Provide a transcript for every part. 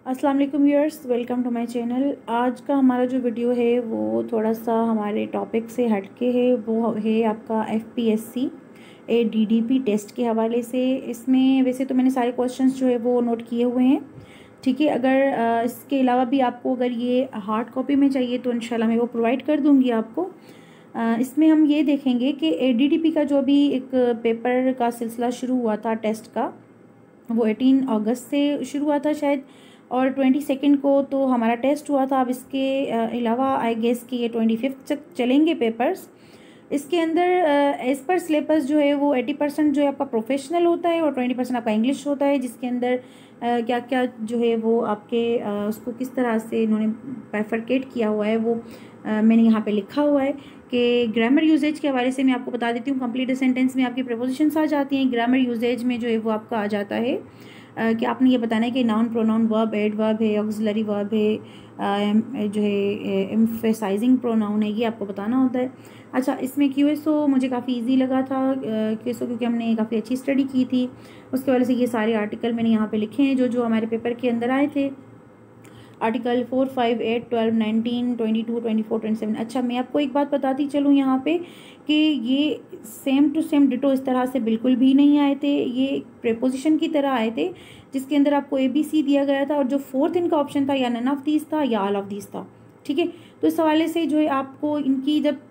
अस्सलाम वालेकुम viewers, welcome to my channel. आज का हमारा जो वीडियो है वो थोड़ा सा हमारे टॉपिक से हटके है। वो है आपका FPSC ADDP टेस्ट के हवाले से। इसमें वैसे तो मैंने सारे क्वेश्चंस जो है वो नोट किए हुए हैं, ठीक है। अगर इसके अलावा भी आपको अगर ये हार्ड कॉपी में चाहिए तो इंशाल्लाह मैं वो प्रोवाइड कर दूँगी आपको। इसमें हम ये देखेंगे कि ADDP का जो अभी एक पेपर का सिलसिला शुरू हुआ था टेस्ट का, वो 18 अगस्त से शुरू हुआ था शायद, और 22 को तो हमारा टेस्ट हुआ था। अब इसके अलावा आई गेस कि ये 25 तक चलेंगे पेपर्स। इसके अंदर एज़ पर सिलेबस जो है वो 80% जो है आपका प्रोफेशनल होता है और 20% आपका इंग्लिश होता है, जिसके अंदर क्या क्या जो है वो आपके उसको किस तरह से इन्होंने बाइफरकेट किया हुआ है वो मैंने यहाँ पे लिखा हुआ है। कि ग्रामर यूजेज के हवाले से मैं आपको बता देती हूँ। कंप्लीट सेंटेंस में आपकी प्रपोजिशंस आ जाती हैं। ग्रामर यूजेज में जो है वो आपका आ जाता है कि आपने ये बताना है कि नाउन, प्रोनाउन, वर्ब, एडवर्ब है, ऑक्सिलरी वर्ब है, जो है एम्फेसाइजिंग प्रोनाउन है, ये आपको बताना होता है। अच्छा, इसमें QSO मुझे काफ़ी इजी लगा था, QSO क्योंकि हमने काफ़ी अच्छी स्टडी की थी। उसके वजह से ये सारे आर्टिकल मैंने यहाँ पे लिखे हैं जो जो हमारे पेपर के अंदर आए थे। आर्टिकल 4, 5, 8, 12, 19, 22, 24, 27। अच्छा, मैं आपको एक बात बताती चलूँ यहाँ पे कि ये सेम टू सेम डिटो इस तरह से बिल्कुल भी नहीं आए थे। ये प्रेपोजिशन की तरह आए थे जिसके अंदर आपको ABC दिया गया था और जो फोर्थ इनका ऑप्शन था या नन ऑफ दीज था या ऑल ऑफ दीज था, ठीक है। तो इस हवाले से जो है आपको इनकी जब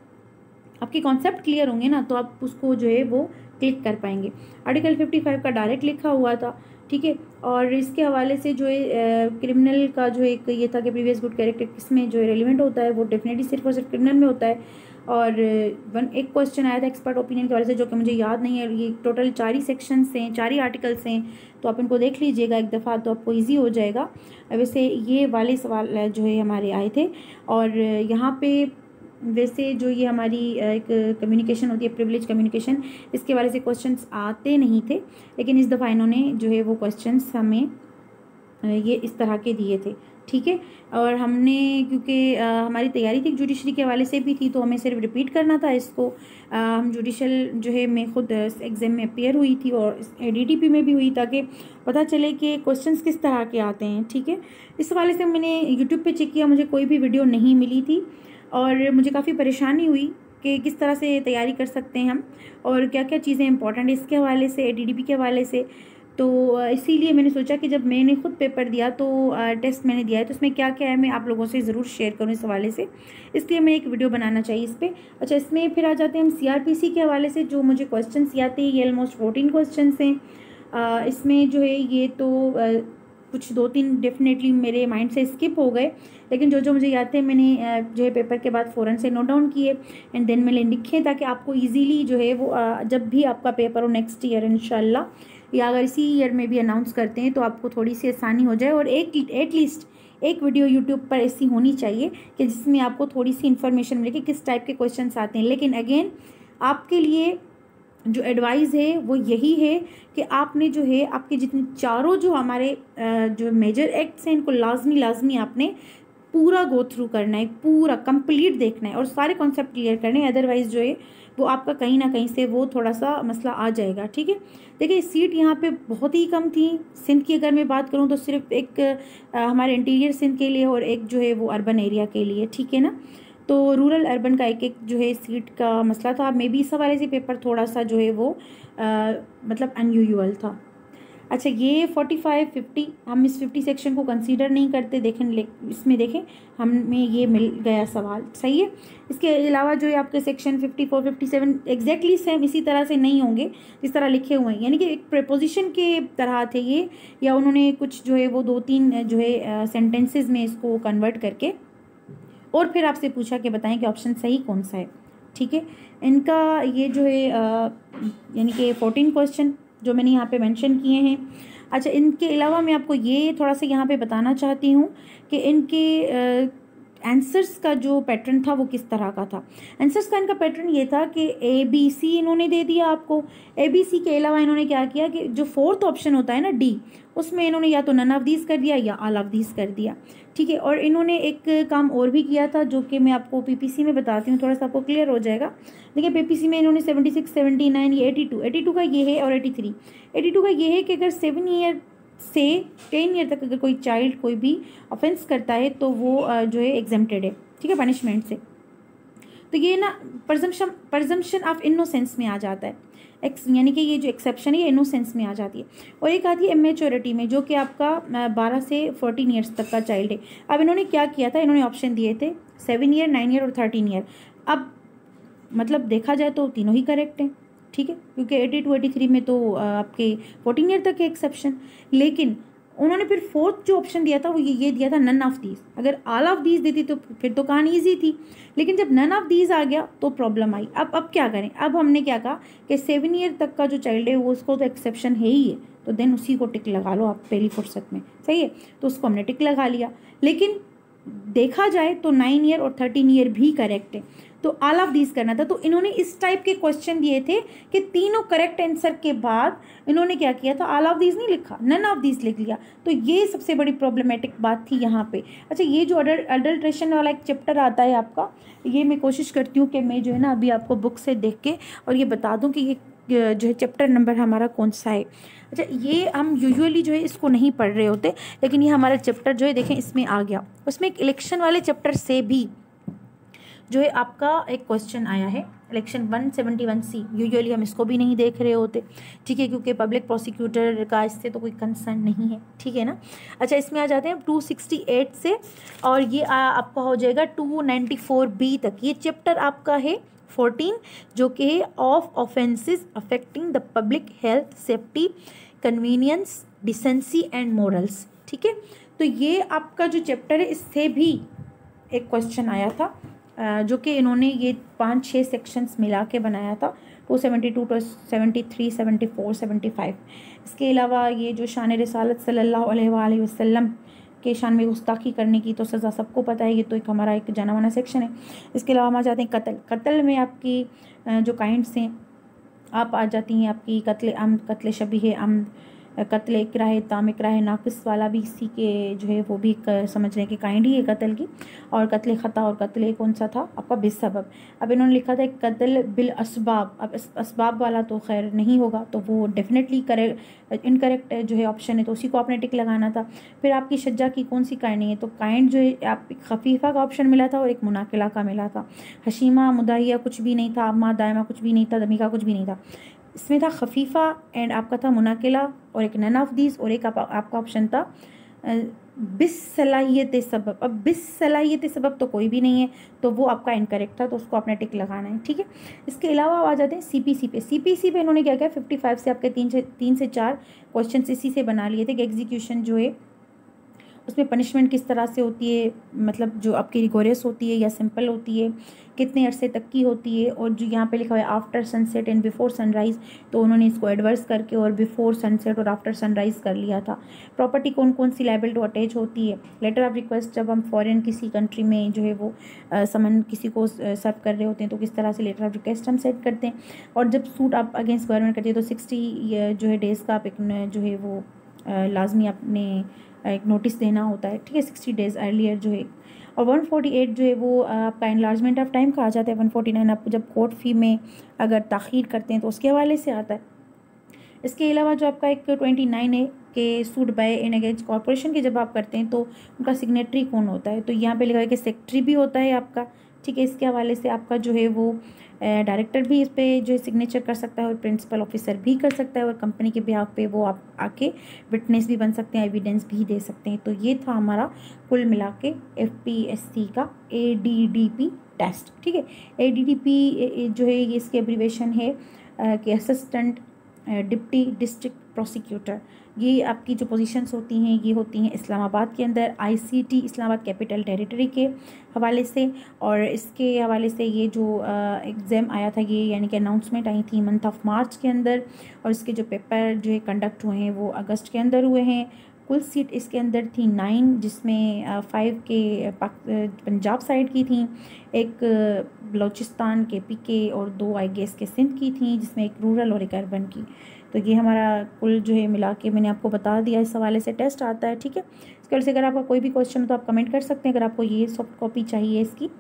आपके कॉन्सेप्ट क्लियर होंगे ना तो आप उसको जो है वो क्लिक कर पाएंगे। आर्टिकल 55 का डायरेक्ट लिखा हुआ था, ठीक है। और इसके हवाले से जो है क्रिमिनल का जो एक ये था कि प्रीवियस गुड कैरेक्टर किसमें जो है रेलिवेंट होता है, वो डेफिनेटली सिर्फ और सिर्फ क्रिमिनल में होता है। और एक क्वेश्चन आया था एक्सपर्ट ओपिनियन के हवाले से जो कि मुझे याद नहीं है। ये टोटल 4 ही सेक्शंस हैं, 4 ही आर्टिकल्स हैं, तो आप इनको देख लीजिएगा एक दफ़ा तो आपको ईजी हो जाएगा। वैसे ये वाले सवाल जो है हमारे आए थे। और यहाँ पे वैसे जो ये हमारी एक कम्युनिकेशन होती है, प्रिविलेज कम्युनिकेशन, इसके बारे से क्वेश्चंस आते नहीं थे, लेकिन इस दफ़ा इन्होंने जो है वो क्वेश्चंस हमें ये इस तरह के दिए थे, ठीक है। और हमने क्योंकि हमारी तैयारी थी जुडिशरी के हवाले से भी थी तो हमें सिर्फ रिपीट करना था इसको। हम जुडिशल जो है मैं खुद एग्ज़ाम में अपेयर हुई थी और ADDP में भी हुई ताकि पता चले कि क्वेश्चंस किस तरह के आते हैं, ठीक है। इस हवाले से मैंने यूट्यूब पे चेक किया, मुझे कोई भी वीडियो नहीं मिली थी और मुझे काफ़ी परेशानी हुई कि किस तरह से तैयारी कर सकते हैं हम और क्या क्या चीज़ें इंपॉर्टेंट इसके हवाले से, ADDP के हवाले से। तो इसीलिए मैंने सोचा कि जब मैंने खुद पेपर दिया तो टेस्ट मैंने दिया है तो इसमें क्या क्या है मैं आप लोगों से ज़रूर शेयर करूँ इस हवाले से, इसलिए मैं एक वीडियो बनाना चाहिए इस पर। अच्छा, इसमें फिर आ जाते हैं हम CRPC के हवाले से। जो मुझे क्वेश्चन आते हैं ये ऑलमोस्ट 14 क्वेश्चन हैं। इसमें जो है ये तो कुछ 2-3 डेफिनेटली मेरे माइंड से स्किप हो गए, लेकिन जो जो मुझे याद थे मैंने जो है पेपर के बाद फ़ौरन से नोट डाउन किए एंड देन मैंने लिखे ताकि आपको इजीली जो है वो जब भी आपका पेपर हो नेक्स्ट ईयर इंशाल्लाह, या अगर इसी ईयर में भी अनाउंस करते हैं तो आपको थोड़ी सी आसानी हो जाए। और एक एटलीस्ट एक वीडियो यूट्यूब पर ऐसी होनी चाहिए कि जिसमें आपको थोड़ी सी इन्फॉर्मेशन मिले कि किस टाइप के क्वेश्चन आते हैं। लेकिन अगेन आपके लिए जो एडवाइस है वो यही है कि आपने जो है आपके जितने चारों जो हमारे जो मेजर एक्ट्स हैं इनको लाजमी आपने पूरा गो थ्रू करना है, पूरा कंप्लीट देखना है और सारे कॉन्सेप्ट क्लियर करने हैं। अदरवाइज़ जो है वो आपका कहीं ना कहीं से वो थोड़ा सा मसला आ जाएगा, ठीक है। देखिए, सीट यहाँ पे बहुत ही कम थी। सिंध की अगर मैं बात करूँ तो सिर्फ एक हमारे इंटीरियर सिंध के लिए और एक जो है वो अर्बन एरिया के लिए, ठीक है ना। तो रूरल अर्बन का एक एक जो है सीट का मसला था। मे बी इस हवाले से पेपर थोड़ा सा जो है वो मतलब अनयूजुअल था। अच्छा, ये 45, 50 हम इस 50 सेक्शन को कंसीडर नहीं करते। देखें इसमें देखें हमें ये मिल गया सवाल, सही है। इसके अलावा जो है आपके सेक्शन 54, 57 एग्जैक्टली सेम इसी तरह से नहीं होंगे जिस तरह लिखे हुए हैं, यानी कि एक प्रेपोजिशन के तरह थे ये, या उन्होंने कुछ जो है वो 2-3 जो है सेंटेंसेज में इसको कन्वर्ट करके और फिर आपसे पूछा कि बताएं कि ऑप्शन सही कौन सा है, ठीक है। इनका ये जो है यानी कि 14 क्वेश्चन जो मैंने यहाँ पे मेंशन किए हैं। अच्छा, इनके अलावा मैं आपको ये थोड़ा सा यहाँ पे बताना चाहती हूँ कि इनके आंसर्स का जो पैटर्न था वो किस तरह का था। आंसर्स का इनका पैटर्न ये था कि ABC इन्होंने दे दिया आपको। ABC के अलावा इन्होंने क्या किया कि जो फोर्थ ऑप्शन होता है ना D, उसमें इन्होंने या तो नन ऑफ दीज कर दिया या ऑल ऑफ दीज कर दिया, ठीक है। और इन्होंने एक काम और भी किया था जो कि मैं आपको PPC में बताती हूँ, थोड़ा सा आपको क्लियर हो जाएगा। देखिए, PPC में इन्होंने 76, 79, ये 82 का ये है और 83 का ये है कि अगर 7 ईयर से 10 ईयर तक अगर कोई चाइल्ड कोई भी ऑफेंस करता है तो वो जो है एग्जेम्प्टेड है, ठीक है, पनिशमेंट से। तो ये ना प्रजम्पशन ऑफ इनोसेंस में आ जाता है, यानी कि ये जो एक्सेप्शन है ये इनोसेंस में आ जाती है। और एक आती है इमेच्योरिटी में, जो कि आपका 12 से 14 ईयर्स तक का चाइल्ड है। अब इन्होंने क्या किया था, इन्होंने ऑप्शन दिए थे 7 ईयर, 9 ईयर और 13 ईयर। अब मतलब देखा जाए तो तीनों ही करेक्ट हैं, ठीक है, क्योंकि 80 to 83 में तो आपके 14 ईयर तक है एक्सेप्शन। लेकिन उन्होंने फिर फोर्थ जो ऑप्शन दिया था वो ये दिया था नन ऑफ दीज। अगर ऑल ऑफ दीज देती तो फिर तो कहानी ईजी थी, लेकिन जब नन ऑफ दीज आ गया तो प्रॉब्लम आई। अब क्या करें, अब हमने क्या कहा कि 7 ईयर तक का जो चाइल्ड है वो उसको तो एक्सेप्शन है ही है, तो देन उसी को टिक लगा लो आप पहली फुर्सत में, सही है, तो उसको हमने टिक लगा लिया। लेकिन देखा जाए तो 9 ईयर और 13 ईयर भी करेक्ट है, तो ऑल ऑफ दीज करना था। तो इन्होंने इस टाइप के क्वेश्चन दिए थे कि तीनों करेक्ट आंसर के बाद इन्होंने क्या किया था, ऑल ऑफ दीज नहीं लिखा, नन ऑफ दीज लिख लिया। तो ये सबसे बड़ी प्रॉब्लमेटिक बात थी यहाँ पे। अच्छा, ये जो अडल्ट्रेशन वाला एक चैप्टर आता है आपका, ये मैं कोशिश करती हूँ कि मैं जो है ना अभी आपको बुक से देख के और ये बता दूँ कि ये जो है चैप्टर नंबर हमारा कौन सा है। अच्छा, ये हम यूजुअली जो है इसको नहीं पढ़ रहे होते, लेकिन ये हमारा चैप्टर जो है देखें इसमें आ गया। उसमें एक इलेक्शन वाले चैप्टर से भी जो है आपका एक क्वेश्चन आया है, इलेक्शन 171C। यूजुअली हम इसको भी नहीं देख रहे होते, ठीक है, क्योंकि पब्लिक प्रोसिक्यूटर का इससे तो कोई कंसर्न नहीं है, ठीक है ना। अच्छा, इसमें आ जाते हैं 268 से और ये आपका हो जाएगा 294B तक। ये चैप्टर आपका है 14, जो कि है of offences affecting the public health, safety, convenience, decency and morals, ठीक है। तो ये आपका जो चैप्टर है इससे भी एक क्वेश्चन आया था, जो कि इन्होंने ये 5-6 सेक्शंस मिला के बनाया था, 272 to 73, 74, 75। इसके अलावा ये जो शान रिसालत सल्लल्लाहु अलैहि वसल्लम के शान में गुस्ताखी करने की तो सज़ा सबको पता है, ये तो एक हमारा एक जाना माना सेक्शन है। इसके अलावा हम आ जाते हैं कत्ल में आपकी जो काइंड्स हैं, आप आ जाती हैं आपकी कत्ल अम्द, कत्ल शबीह अम्द, कत्ल इकराह ताम, इकराह नाकिस वाला भी इसी के जो है वो भी समझने की काइंड ही है कत्ल की। और कत्ल ख़ता और कत्ल कौन सा था आपका बिसबब। अब इन्होंने लिखा था कत्ल बिल असबाब। अब असबाब वाला तो खैर नहीं होगा, तो वो डेफिनेटली इनकरेक्ट जो है ऑप्शन है, तो उसी को आपने टिक लगाना था। फिर आपकी शज्जा की कौन सी काइंड है, तो काइंड जो है आप खफीफ़ा का ऑप्शन मिला था और एक मुनाकिला का मिला था। हशीमा मुदाहिया कुछ भी नहीं था, अम्मा दायमा कुछ भी नहीं था, दमीका कुछ भी नहीं था। इसमें था खफीफ़ा एंड आपका था मुनाकिला और एक नन ऑफ दीज और एक आपका ऑप्शन था बिसलाहियत सबब। अब बिसलाहियत सबब तो कोई भी नहीं है, तो वो आपका इनकरेक्ट था, तो उसको आपने टिक लगाना है, ठीक है। इसके अलावा आ जाते हैं सीपीसी पे। सीपीसी पे इन्होंने क्या किया, 55 से आपके 3 से 4 क्वेश्चन इसी से बना लिए थे कि एग्जीक्यूशन जो है उसमें पनिशमेंट किस तरह से होती है, मतलब जो आपकी रिगोरियस होती है या सिंपल होती है, कितने अरसे तक की होती है। और जो यहाँ पे लिखा हुआ है after sunset and before sunrise, तो उन्होंने इसको एडवर्स करके और बिफोर सनसेट और आफ्टर सनराइज़ कर लिया था। प्रॉपर्टी कौन कौन सी लायबल टू अटैच होती है। लेटर ऑफ रिक्वेस्ट, जब हम फॉरेन किसी कंट्री में जो है वो समन किसी को सर्व कर रहे होते हैं तो किस तरह से लेटर ऑफ रिक्वेस्ट हम सेट करते हैं। और जब सूट आप अगेंस्ट गवर्नमेंट करते हैं तो 60 जो है डेज़ का आप एक जो है वो लाजमी अपने एक नोटिस देना होता है, ठीक है, 60 डेज़ अर्लियर जो है। और 148 जो है वो आपका इनलार्जमेंट ऑफ टाइम का आ जाता है। 149 आप जब कोर्ट फ़ी में अगर ताख़ीर करते हैं तो उसके हवाले से आता है। इसके अलावा जो आपका एक 29 है कि suit by in against corporation की जब आप करते हैं तो उनका सिग्नेटरी कौन होता है, तो यहाँ पे लिखा है कि सेक्रेटरी भी होता है आपका, ठीक है। इसके हवाले से आपका जो है वो डायरेक्टर भी इस पर जो है सिग्नेचर कर सकता है और प्रिंसिपल ऑफिसर भी कर सकता है, और कंपनी के बिहाफ पे वो आप आके विटनेस भी बन सकते हैं, एविडेंस भी दे सकते हैं। तो ये था हमारा कुल मिला के FPSC का ADDP टेस्ट, ठीक है। ADDP जो है ये इसकी एब्रीवेशन है कि असिस्टेंट डिप्टी डिस्ट्रिक्ट प्रोसिक्यूटर। ये आपकी जो पोजीशंस होती हैं ये होती हैं इस्लामाबाद के अंदर, ICT इस्लामाबाद कैपिटल टेरिटरी के हवाले से। और इसके हवाले से ये जो एग्ज़ाम आया था ये यानी कि अनाउंसमेंट आई थी मंथ ऑफ मार्च के अंदर, और इसके जो पेपर जो है कंडक्ट हुए हैं वो अगस्त के अंदर हुए हैं। कुल सीट इसके अंदर थी 9, जिसमें 5 के पंजाब साइड की थी, एक बलूचिस्तान के PK और 2 आई गेस के सिंध की थी, जिसमें एक रूरल और एक अर्बन की। तो ये हमारा कुल जो है मिला के मैंने आपको बता दिया, इस हवाले से टेस्ट आता है, ठीक है। इसके वजह से अगर आपका कोई भी क्वेश्चन हो तो आप कमेंट कर सकते हैं। अगर आपको ये सॉफ्ट कॉपी चाहिए इसकी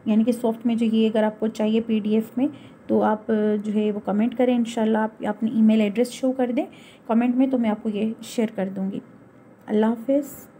यानी कि सॉफ्ट में जो ये अगर आपको चाहिए PDF में, तो आप जो है वो कमेंट करें। इंशाल्लाह आप अपनी ईमेल एड्रेस शो कर दें कमेंट में, तो मैं आपको ये शेयर कर दूँगी। अल्लाह हाफ़िज़।